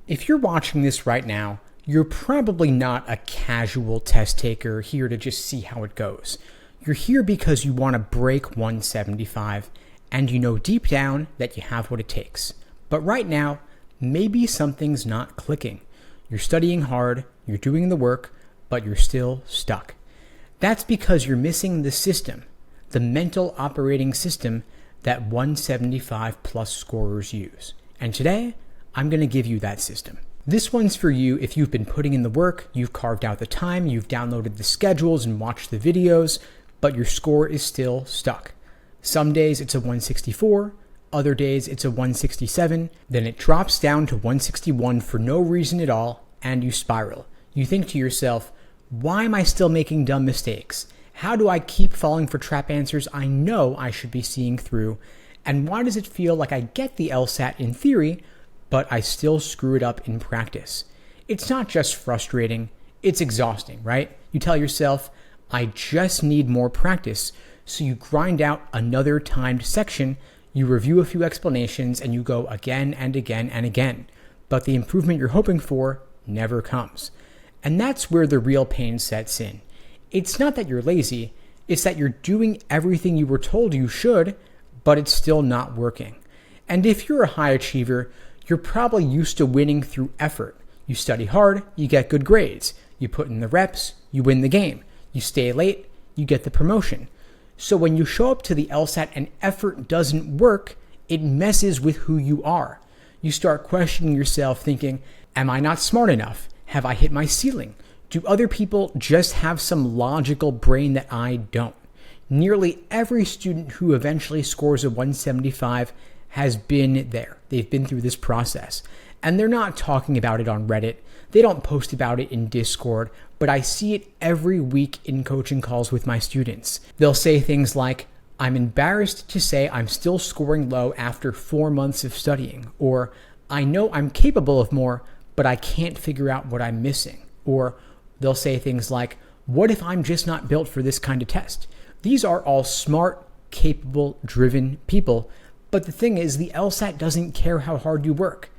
If you're watching this right now, you're probably not a casual test taker here to just see how it goes. You're here because you want to break 175 and you know deep down that you have what it takes. But right now, maybe something's not clicking. You're studying hard, you're doing the work, but you're still stuck. That's because you're missing the system, the mental operating system that 175 plus scorers use. And today, I'm going to give you that system. This one's for you if you've been putting in the work, you've carved out the time, you've downloaded the schedules and watched the videos, but your score is still stuck. Some days it's a 164, other days it's a 167, then it drops down to 161 for no reason at all, and you spiral. You think to yourself, why am I still making dumb mistakes? How do I keep falling for trap answers I know I should be seeing through? And why does it feel like I get the LSAT in theory, but I still screw it up in practice? It's not just frustrating, it's exhausting, right? You tell yourself, I just need more practice. So you grind out another timed section, you review a few explanations, and you go again and again and again. But the improvement you're hoping for never comes. And that's where the real pain sets in. It's not that you're lazy, it's that you're doing everything you were told you should, but it's still not working. And if you're a high achiever, you're probably used to winning through effort. You study hard, you get good grades. You put in the reps, you win the game. You stay late, you get the promotion. So when you show up to the LSAT and effort doesn't work, it messes with who you are. You start questioning yourself thinking, am I not smart enough? Have I hit my ceiling? Do other people just have some logical brain that I don't? Nearly every student who eventually scores a 175 has been there. They've been through this process. And they're not talking about it on Reddit. They don't post about it in Discord, but I see it every week in coaching calls with my students. They'll say things like, I'm embarrassed to say I'm still scoring low after 4 months of studying, or I know I'm capable of more, but I can't figure out what I'm missing. Or they'll say things like, what if I'm just not built for this kind of test? These are all smart, capable, driven people. But the thing is, the LSAT doesn't care how hard you work.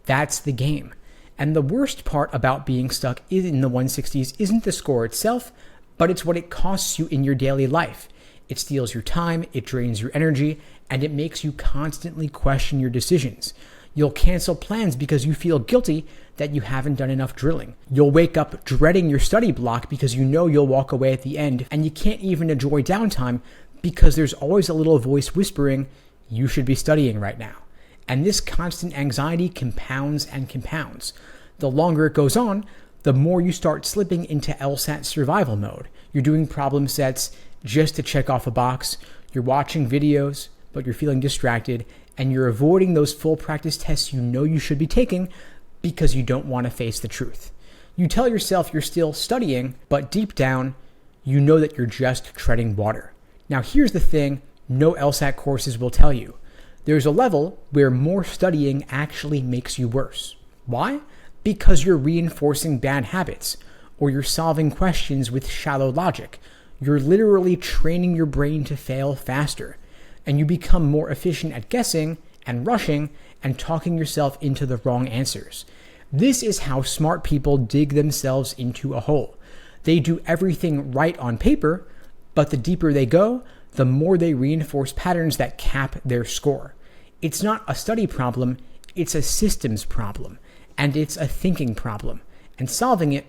That's the game. And the worst part about being stuck in the 160s isn't the score itself, but it's what it costs you in your daily life. It steals your time, it drains your energy, and it makes you constantly question your decisions. You'll cancel plans because you feel guilty that you haven't done enough drilling. You'll wake up dreading your study block because you know you'll walk away at the end, and you can't even enjoy downtime because there's always a little voice whispering, you should be studying right now. And this constant anxiety compounds and compounds. The longer it goes on, the more you start slipping into LSAT survival mode. You're doing problem sets just to check off a box. You're watching videos, but you're feeling distracted, and you're avoiding those full practice tests you know you should be taking because you don't want to face the truth. You tell yourself you're still studying, but deep down, you know that you're just treading water. Now here's the thing no LSAT courses will tell you. There's a level where more studying actually makes you worse. Why? Because you're reinforcing bad habits, or you're solving questions with shallow logic. You're literally training your brain to fail faster, and you become more efficient at guessing and rushing and talking yourself into the wrong answers. This is how smart people dig themselves into a hole. They do everything right on paper, but the deeper they go, the more they reinforce patterns that cap their score. It's not a study problem, it's a systems problem, and it's a thinking problem. And solving it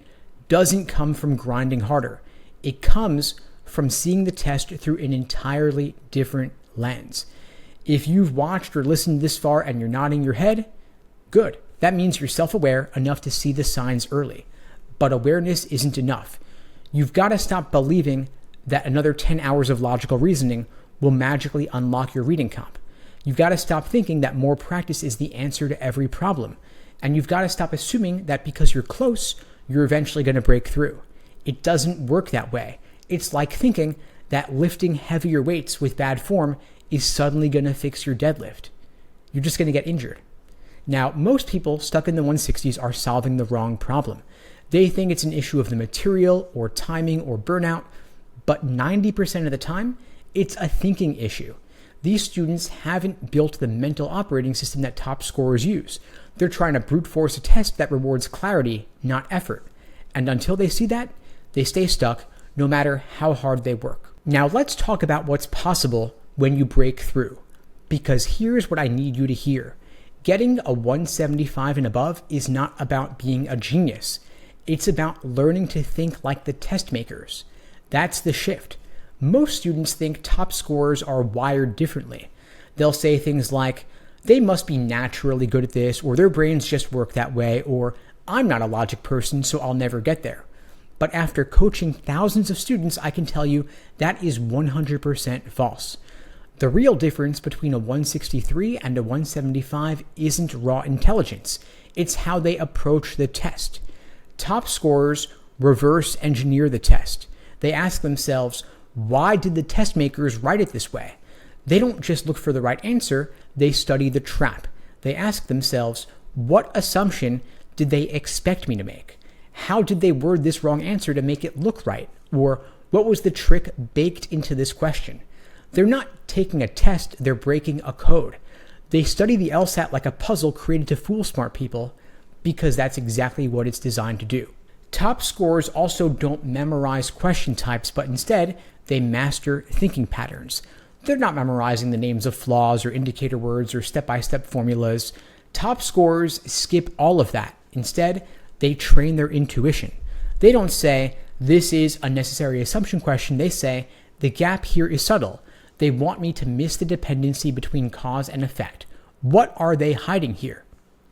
doesn't come from grinding harder. It comes from seeing the test through an entirely different lens. If you've watched or listened this far and you're nodding your head, good. That means you're self-aware enough to see the signs early. But awareness isn't enough. You've got to stop believing that another 10 hours of logical reasoning will magically unlock your reading comp. You've got to stop thinking that more practice is the answer to every problem. And you've got to stop assuming that because you're close, you're eventually going to break through. It doesn't work that way. It's like thinking that lifting heavier weights with bad form is suddenly going to fix your deadlift. You're just going to get injured. Now, most people stuck in the 160s are solving the wrong problem. They think it's an issue of the material or timing or burnout, but 90% of the time, it's a thinking issue. These students haven't built the mental operating system that top scorers use. They're trying to brute force a test that rewards clarity, not effort. And until they see that, they stay stuck no matter how hard they work. Now let's talk about what's possible when you break through. Because here's what I need you to hear. Getting a 175 and above is not about being a genius. It's about learning to think like the test makers. That's the shift. Most students think top scorers are wired differently. They'll say things like, they must be naturally good at this, or their brains just work that way, or I'm not a logic person, so I'll never get there. But after coaching thousands of students, I can tell you that is 100% false. The real difference between a 163 and a 175 isn't raw intelligence. It's how they approach the test. Top scorers reverse engineer the test. They ask themselves, why did the test makers write it this way? They don't just look for the right answer, they study the trap. They ask themselves, what assumption did they expect me to make? How did they word this wrong answer to make it look right? Or what was the trick baked into this question? They're not taking a test, they're breaking a code. They study the LSAT like a puzzle created to fool smart people because that's exactly what it's designed to do. Top scorers also don't memorize question types, but instead, they master thinking patterns. They're not memorizing the names of flaws or indicator words or step-by-step formulas. Top scorers skip all of that. Instead, they train their intuition. They don't say, this is a necessary assumption question. They say, the gap here is subtle. They want me to miss the dependency between cause and effect. What are they hiding here?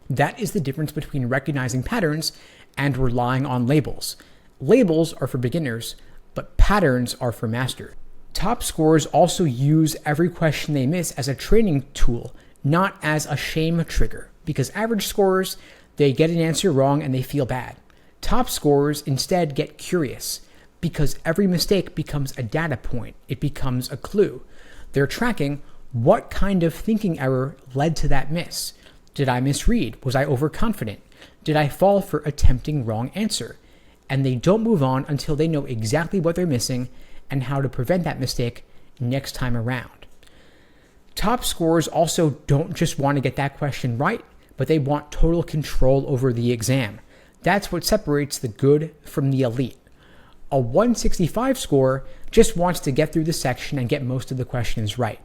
That is the difference between recognizing patterns and relying on labels. Labels are for beginners, but patterns are for masters. Top scorers also use every question they miss as a training tool, not as a shame trigger, because average scorers, they get an answer wrong and they feel bad. Top scorers instead get curious, because every mistake becomes a data point. It becomes a clue. They're tracking what kind of thinking error led to that miss. Did I misread? Was I overconfident? Did I fall for attempting wrong answer? And they don't move on until they know exactly what they're missing and how to prevent that mistake next time around. Top scorers also don't just want to get that question right, but they want total control over the exam. That's what separates the good from the elite. A 165 score just wants to get through the section and get most of the questions right.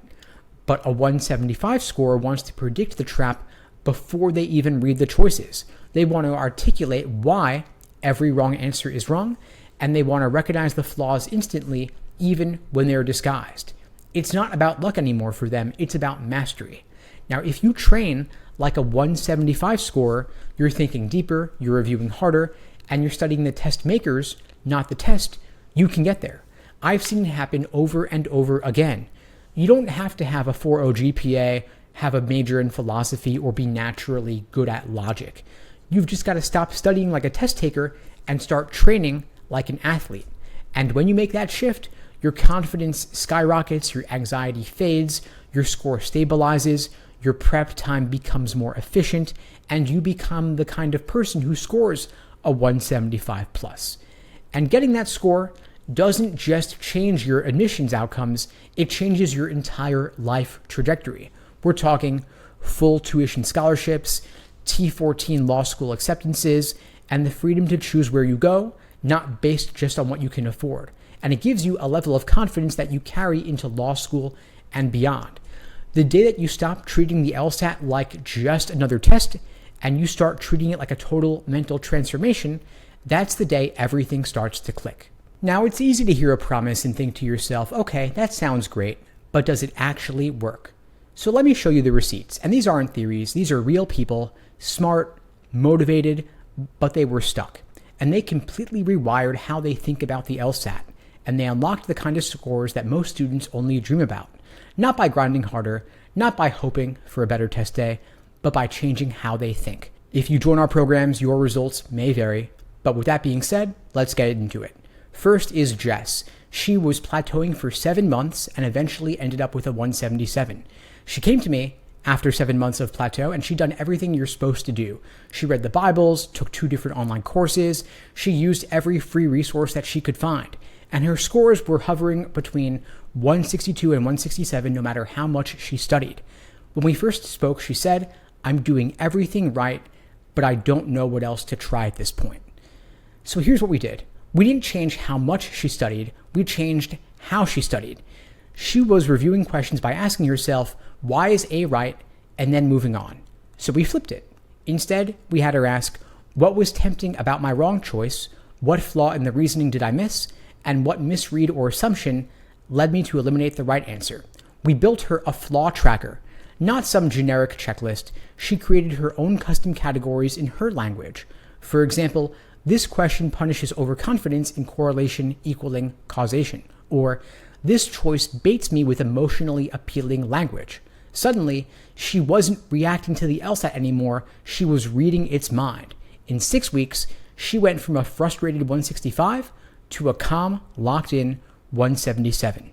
But a 175 score wants to predict the trap before they even read the choices. They want to articulate why every wrong answer is wrong, and they want to recognize the flaws instantly, even when they're disguised. It's not about luck anymore for them, it's about mastery. Now, if you train like a 175 scorer, you're thinking deeper, you're reviewing harder, and you're studying the test makers, not the test, you can get there. I've seen it happen over and over again. You don't have to have a 4.0 GPA, have a major in philosophy, or be naturally good at logic. You've just got to stop studying like a test taker and start training like an athlete. And when you make that shift, your confidence skyrockets, your anxiety fades, your score stabilizes, your prep time becomes more efficient, and you become the kind of person who scores a 175 plus. And getting that score doesn't just change your admissions outcomes, it changes your entire life trajectory. We're talking full tuition scholarships, T14 law school acceptances, and the freedom to choose where you go, not based just on what you can afford. And it gives you a level of confidence that you carry into law school and beyond. The day that you stop treating the LSAT like just another test and you start treating it like a total mental transformation, that's the day everything starts to click. Now, it's easy to hear a promise and think to yourself, okay, that sounds great, but does it actually work? So let me show you the receipts. And these aren't theories. These are real people, smart, motivated, but they were stuck. And they completely rewired how they think about the LSAT. And they unlocked the kind of scores that most students only dream about. Not by grinding harder, not by hoping for a better test day, but by changing how they think. If you join our programs, your results may vary. But with that being said, let's get into it. First is Jess. She was plateauing for 7 months and eventually ended up with a 177. She came to me after 7 months of plateau, and she'd done everything you're supposed to do. She read the Bibles, took 2 different online courses. She used every free resource that she could find. and her scores were hovering between 162 and 167 no matter how much she studied. When we first spoke, she said, "I'm doing everything right, but I don't know what else to try at this point." So here's what we did. We didn't change how much she studied, we changed how she studied. She was reviewing questions by asking herself, why is A right, and then moving on. So we flipped it. Instead, we had her ask, what was tempting about my wrong choice, what flaw in the reasoning did I miss, and what misread or assumption led me to eliminate the right answer. We built her a flaw tracker, not some generic checklist. She created her own custom categories in her language. For example, this question punishes overconfidence in correlation equaling causation, or this choice baits me with emotionally appealing language. Suddenly, she wasn't reacting to the LSAT anymore, she was reading its mind. In 6 weeks, she went from a frustrated 165 to a calm, locked-in 177.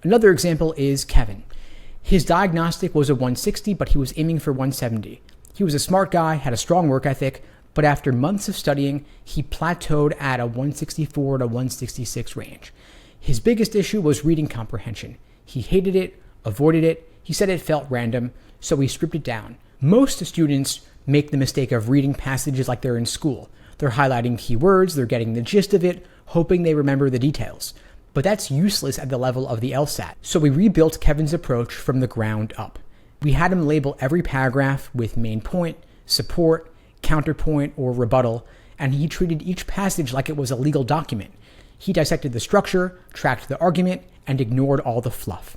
Another example is Kevin. His diagnostic was a 160, but he was aiming for 170. He was a smart guy, had a strong work ethic, but after months of studying, he plateaued at a 164 to 166 range. His biggest issue was reading comprehension. He hated it, avoided it, he said it felt random, so he stripped it down. Most students make the mistake of reading passages like they're in school. They're highlighting keywords, they're getting the gist of it, hoping they remember the details. But that's useless at the level of the LSAT. So we rebuilt Kevin's approach from the ground up. We had him label every paragraph with main point, support, counterpoint, or rebuttal, and he treated each passage like it was a legal document. He dissected the structure, tracked the argument, and ignored all the fluff.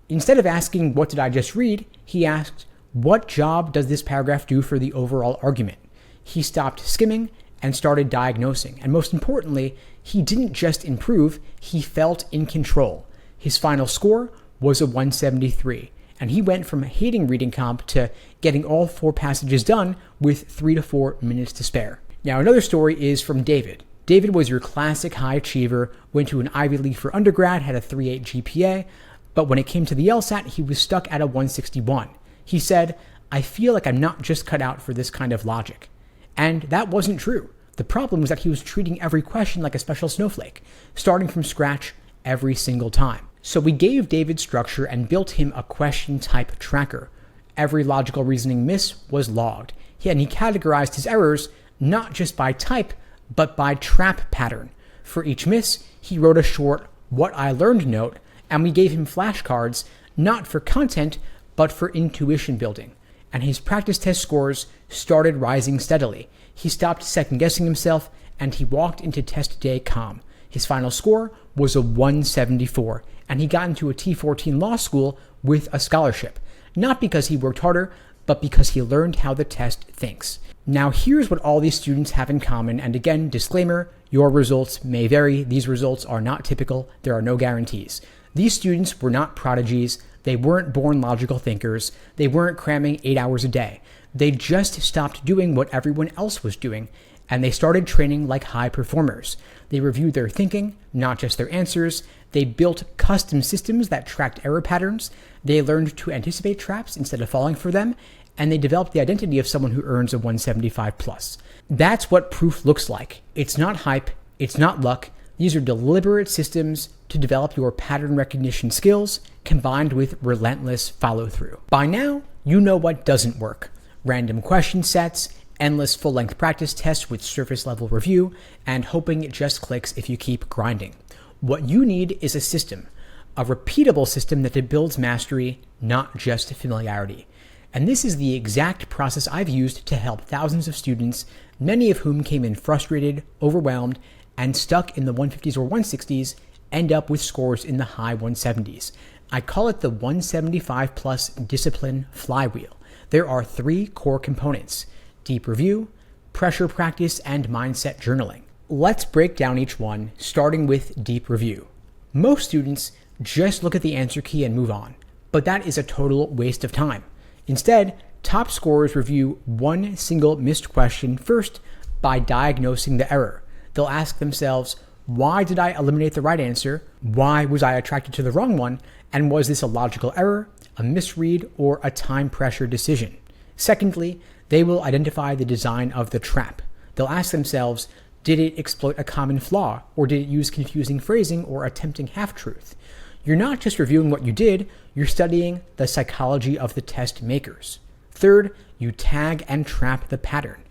Instead of asking, what did I just read? He asked, what job does this paragraph do for the overall argument? He stopped skimming and started diagnosing. And most importantly, he didn't just improve, he felt in control. His final score was a 173, and he went from hating reading comp to getting all 4 passages done with 3 to 4 minutes to spare. Now, another story is from David. David was your classic high achiever, went to an Ivy League for undergrad, had a 3.8 GPA, but when it came to the LSAT, he was stuck at a 161. He said, I feel like I'm not just cut out for this kind of logic. And that wasn't true. The problem was that he was treating every question like a special snowflake, starting from scratch every single time. So we gave David structure and built him a question type tracker. Every logical reasoning miss was logged. And he categorized his errors not just by type, but by trap pattern. For each miss, he wrote a short "what I learned" note, and we gave him flashcards not for content, but for intuition building. And his practice test scores started rising steadily. He stopped second-guessing himself, and he walked into test day calm. His final score was a 174, and he got into a T14 law school with a scholarship. Not because he worked harder, but because he learned how the test thinks. Now here's what all these students have in common, and again, disclaimer, your results may vary. These results are not typical. There are no guarantees. These students were not prodigies. They weren't born logical thinkers. They weren't cramming 8 hours a day. They just stopped doing what everyone else was doing, and they started training like high performers. They reviewed their thinking, not just their answers. They built custom systems that tracked error patterns. They learned to anticipate traps instead of falling for them, and they developed the identity of someone who earns a 175 plus. That's what proof looks like. It's not hype. It's not luck. These are deliberate systems to develop your pattern recognition skills combined with relentless follow-through. By now, you know what doesn't work. Random question sets, endless full-length practice tests with surface-level review, and hoping it just clicks if you keep grinding. What you need is a system, a repeatable system that builds mastery, not just familiarity. And this is the exact process I've used to help thousands of students, many of whom came in frustrated, overwhelmed, and stuck in the 150s or 160s, end up with scores in the high 170s. I call it the 175 plus discipline flywheel. There are 3 core components: deep review, pressure practice, and mindset journaling. Let's break down each one, starting with deep review. Most students just look at the answer key and move on, but that is a total waste of time. Instead, top scorers review one single missed question first by diagnosing the error. They'll ask themselves, why did I eliminate the right answer? Why was I attracted to the wrong one? And was this a logical error, a misread, or a time pressure decision? Secondly, they will identify the design of the trap. They'll ask themselves, Did it exploit a common flaw, or did it use confusing phrasing or a tempting half-truth? You're not just reviewing what you did, you're studying the psychology of the test makers. Third, you tag and trap the pattern.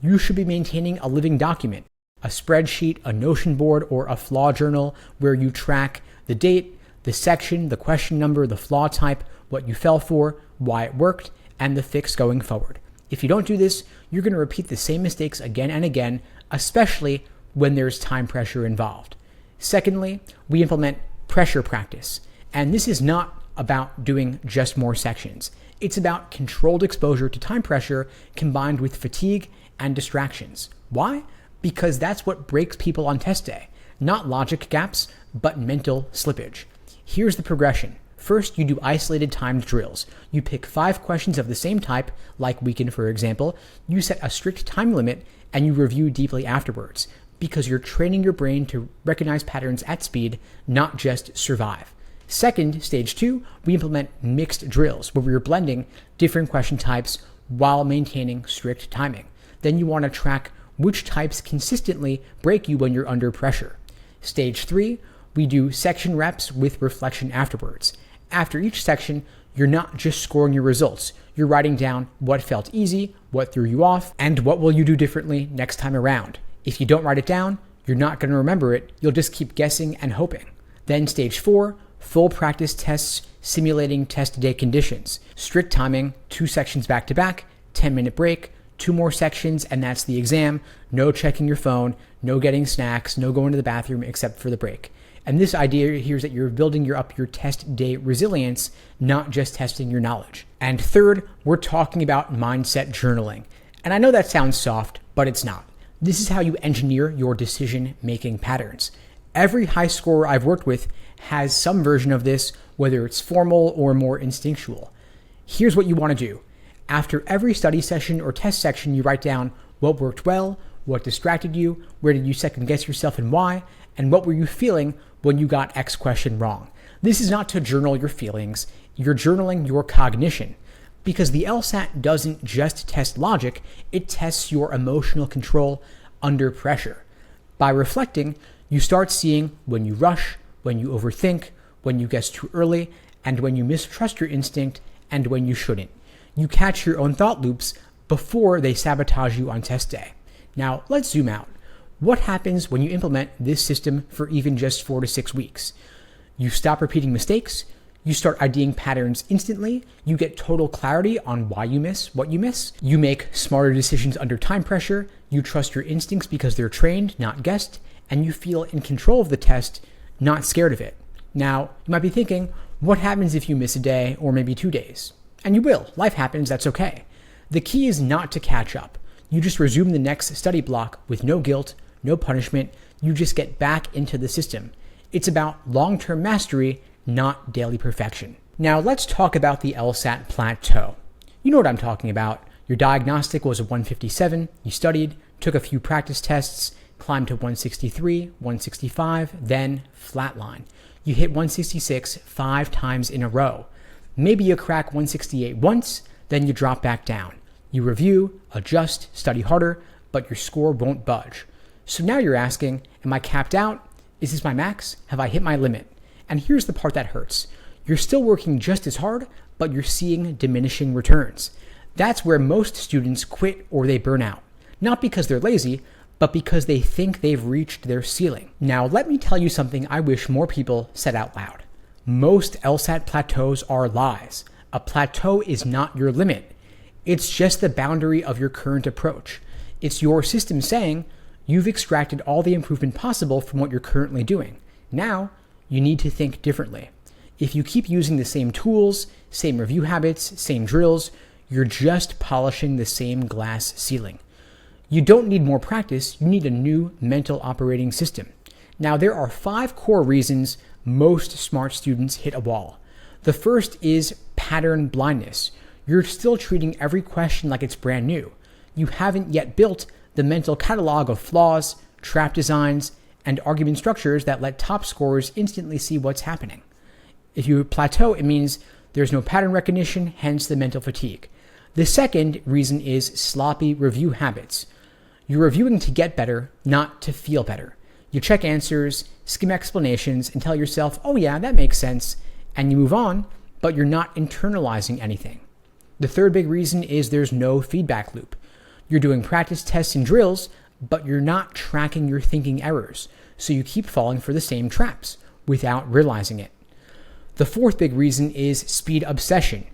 You should be maintaining a living document, a spreadsheet, a Notion board, or a flaw journal where you track the date, the section, the question number, the flaw type, what you fell for, why it worked, and the fix going forward. If you don't do this, you're going to repeat the same mistakes again and again, especially when there's time pressure involved. Secondly, we implement pressure practice. And this is not about doing just more sections. It's about controlled exposure to time pressure combined with fatigue and distractions. Why? Because that's what breaks people on test day. Not logic gaps, but mental slippage. Here's the progression. First, you do isolated timed drills. You pick 5 questions of the same type, like weekend for example. You set a strict time limit and you review deeply afterwards, because you're training your brain to recognize patterns at speed, not just survive. Second, stage 2, we implement mixed drills, where we're blending different question types while maintaining strict timing. Then you want to track which types consistently break you when you're under pressure. Stage 3, we do section reps with reflection afterwards. After each section, you're not just scoring your results. You're writing down what felt easy, what threw you off, and what will you do differently next time around. If you don't write it down, you're not going to remember it. You'll just keep guessing and hoping. Then stage 4, full practice tests simulating test day conditions. Strict timing, 2 sections back to back, 10-minute break, 2 more sections, and that's the exam. No checking your phone, no getting snacks, no going to the bathroom except for the break. And this idea here is that you're building up your test day resilience, not just testing your knowledge. And third, we're talking about mindset journaling. And I know that sounds soft, but it's not. This is how you engineer your decision-making patterns. Every high scorer I've worked with has some version of this, whether it's formal or more instinctual. Here's what you want to do. After every study session or test section, you write down what worked well, what distracted you, where did you second guess yourself and why, and what were you feeling when you got X question wrong. This is not to journal your feelings, you're journaling your cognition. Because the LSAT doesn't just test logic, it tests your emotional control under pressure. By reflecting, you start seeing when you rush, when you overthink, when you guess too early, and when you mistrust your instinct, and when you shouldn't. You catch your own thought loops before they sabotage you on test day. Now, let's zoom out. What happens when you implement this system for even just 4 to 6 weeks? You stop repeating mistakes, you start IDing patterns instantly, you get total clarity on why you miss what you miss, you make smarter decisions under time pressure, you trust your instincts because they're trained, not guessed, and you feel in control of the test, not scared of it. Now, you might be thinking, what happens if you miss a day or maybe 2 days? And you will. Life happens, that's okay. The key is not to catch up. You just resume the next study block with no guilt, no punishment. You just get back into the system. It's about long-term mastery, not daily perfection. Now let's talk about the LSAT plateau. You know what I'm talking about. Your diagnostic was a 157, you studied, took a few practice tests, climbed to 163, 165, then flatline. You hit 166 5 times in a row. Maybe you crack 168 once, then you drop back down. You review, adjust, study harder, but your score won't budge. So now you're asking, am I capped out? Is this my max? Have I hit my limit? And here's the part that hurts. You're still working just as hard, but you're seeing diminishing returns. That's where most students quit or they burn out. Not because they're lazy, but because they think they've reached their ceiling. Now, let me tell you something I wish more people said out loud. Most LSAT plateaus are lies. A plateau is not your limit. It's just the boundary of your current approach. It's your system saying, you've extracted all the improvement possible from what you're currently doing. Now, you need to think differently. If you keep using the same tools, same review habits, same drills, you're just polishing the same glass ceiling. You don't need more practice, you need a new mental operating system. Now, there are 5 core reasons most smart students hit a wall. The first is pattern blindness. You're still treating every question like it's brand new. You haven't yet built the mental catalog of flaws, trap designs, and argument structures that let top scorers instantly see what's happening. If you plateau, it means there's no pattern recognition, hence the mental fatigue. The second reason is sloppy review habits. You're reviewing to get better, not to feel better. You check answers, skim explanations, and tell yourself, oh yeah, that makes sense, and you move on, but you're not internalizing anything. The third big reason is there's no feedback loop. You're doing practice tests and drills, but you're not tracking your thinking errors, so you keep falling for the same traps without realizing it. The fourth big reason is speed obsession.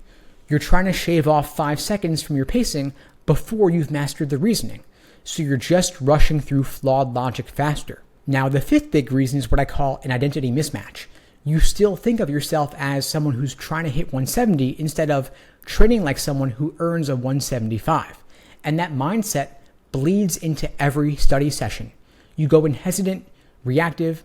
You're trying to shave off 5 seconds from your pacing before you've mastered the reasoning, so you're just rushing through flawed logic faster. Now, the fifth big reason is what I call an identity mismatch. You still think of yourself as someone who's trying to hit 170 instead of training like someone who earns a 175. And that mindset bleeds into every study session. You go in hesitant, reactive,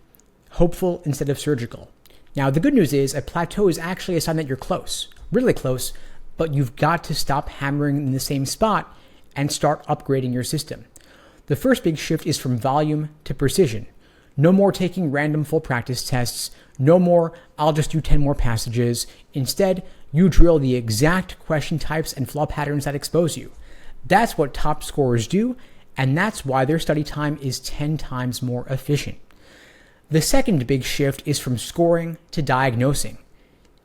hopeful instead of surgical. Now, the good news is a plateau is actually a sign that you're close, really close, but you've got to stop hammering in the same spot and start upgrading your system. The first big shift is from volume to precision. No more taking random full practice tests. No more, I'll just do 10 more passages. Instead, you drill the exact question types and flaw patterns that expose you. That's what top scorers do, and that's why their study time is 10 times more efficient. The second big shift is from scoring to diagnosing.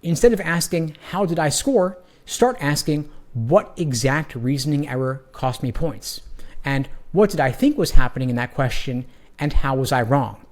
Instead of asking, how did I score? Start asking, what exact reasoning error cost me points? And what did I think was happening in that question, and how was I wrong?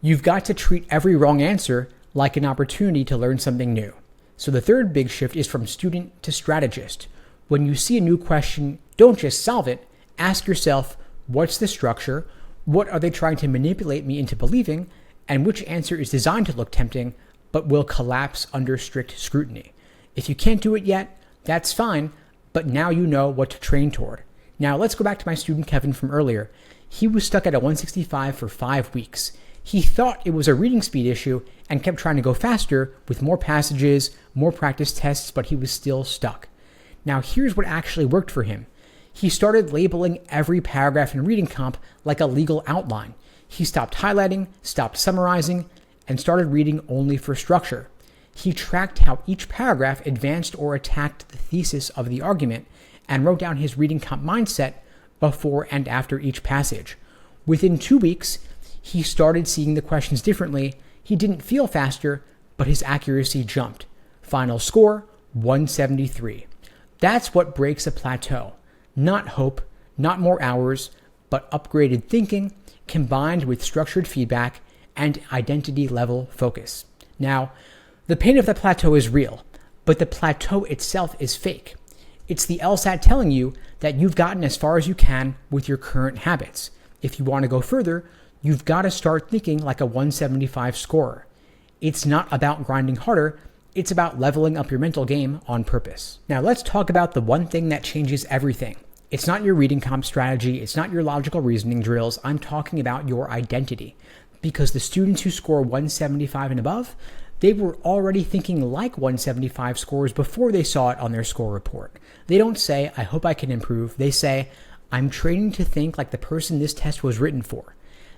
You've got to treat every wrong answer like an opportunity to learn something new. So the third big shift is from student to strategist. When you see a new question, don't just solve it. Ask yourself, what's the structure? What are they trying to manipulate me into believing? And which answer is designed to look tempting, but will collapse under strict scrutiny? If you can't do it yet, that's fine, but now you know what to train toward. Now let's go back to my student Kevin from earlier. He was stuck at a 165 for 5 weeks. He thought it was a reading speed issue and kept trying to go faster with more passages, more practice tests, but he was still stuck. Now here's what actually worked for him. He started labeling every paragraph in reading comp like a legal outline. He stopped highlighting, stopped summarizing, and started reading only for structure. He tracked how each paragraph advanced or attacked the thesis of the argument and wrote down his reading comp mindset before and after each passage. Within 2 weeks, he started seeing the questions differently. He didn't feel faster, but his accuracy jumped. Final score, 173. That's what breaks a plateau. Not hope, not more hours, but upgraded thinking combined with structured feedback and identity level focus. Now, the pain of the plateau is real, but the plateau itself is fake. It's the LSAT telling you that you've gotten as far as you can with your current habits. If you want to go further, you've got to start thinking like a 175 scorer. It's not about grinding harder, it's about leveling up your mental game on purpose. Now let's talk about the one thing that changes everything. It's not your reading comp strategy, it's not your logical reasoning drills, I'm talking about your identity. Because the students who score 175 and above, they were already thinking like 175 scores before they saw it on their score report. They don't say, I hope I can improve. They say, I'm training to think like the person this test was written for.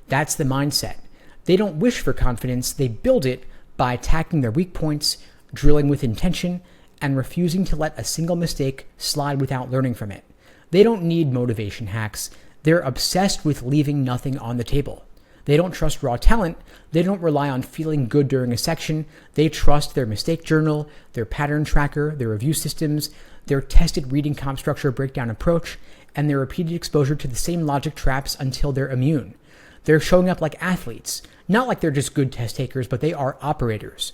That's the mindset. They don't wish for confidence, they build it by attacking their weak points, drilling with intention, and refusing to let a single mistake slide without learning from it. They don't need motivation hacks. They're obsessed with leaving nothing on the table. They don't trust raw talent. They don't rely on feeling good during a section. They trust their mistake journal, their pattern tracker, their review systems, their tested reading comp structure breakdown approach, and their repeated exposure to the same logic traps until they're immune. They're showing up like athletes, not like they're just good test takers, but they are operators.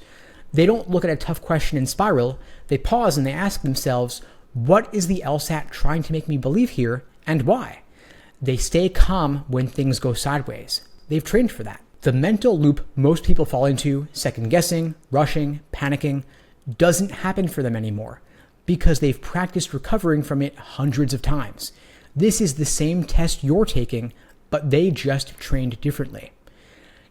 They don't look at a tough question and spiral. They pause and they ask themselves, what is the LSAT trying to make me believe here, and why? They stay calm when things go sideways. They've trained for that. The mental loop most people fall into, second guessing, rushing, panicking, doesn't happen for them anymore because they've practiced recovering from it hundreds of times. This is the same test you're taking, but they just trained differently.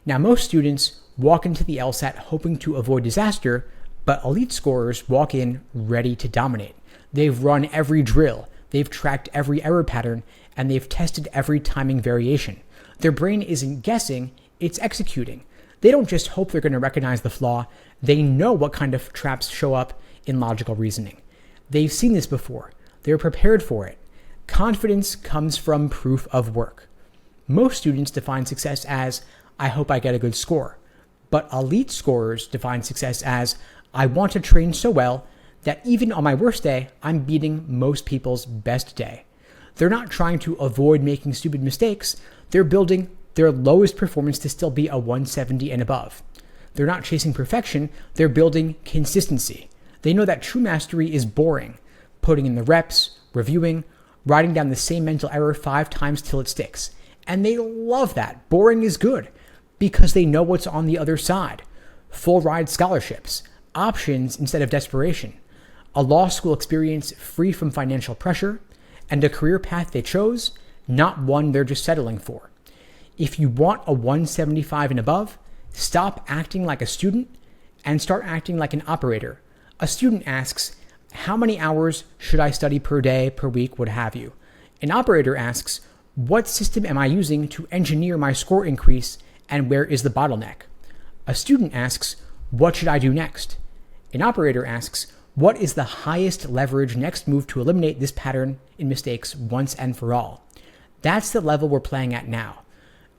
Now, most students walk into the LSAT hoping to avoid disaster, but elite scorers walk in ready to dominate. They've run every drill, they've tracked every error pattern, and they've tested every timing variation. Their brain isn't guessing, it's executing. They don't just hope they're going to recognize the flaw, they know what kind of traps show up in logical reasoning. They've seen this before. They're prepared for it. Confidence comes from proof of work. Most students define success as, I hope I get a good score. But elite scorers define success as, I want to train so well that even on my worst day, I'm beating most people's best day. They're not trying to avoid making stupid mistakes. They're building their lowest performance to still be a 170 and above. They're not chasing perfection. They're building consistency. They know that true mastery is boring. Putting in the reps, reviewing, writing down the same mental error 5 times till it sticks. And they love that. Boring is good because they know what's on the other side. Full ride scholarships, options instead of desperation, a law school experience free from financial pressure, and a career path they chose, not one they're just settling for. If you want a 175 and above, stop acting like a student and start acting like an operator. A student asks, how many hours should I study per day, per week, what have you? An operator asks, what system am I using to engineer my score increase and where is the bottleneck? A student asks, what should I do next? An operator asks, what is the highest leverage next move to eliminate this pattern in mistakes once and for all? That's the level we're playing at now.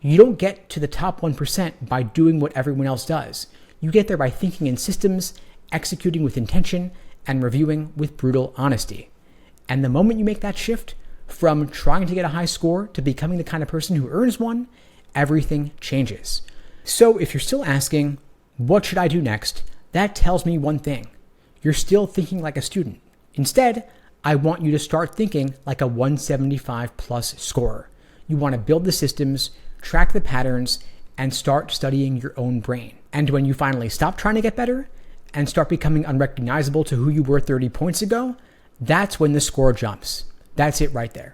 You don't get to the top 1% by doing what everyone else does. You get there by thinking in systems, executing with intention, and reviewing with brutal honesty. And the moment you make that shift from trying to get a high score to becoming the kind of person who earns one, everything changes. So if you're still asking, what should I do next? That tells me one thing. You're still thinking like a student. Instead, I want you to start thinking like a 175 plus scorer. You want to build the systems, track the patterns, and start studying your own brain. And when you finally stop trying to get better and start becoming unrecognizable to who you were 30 points ago, that's when the score jumps. That's it right there.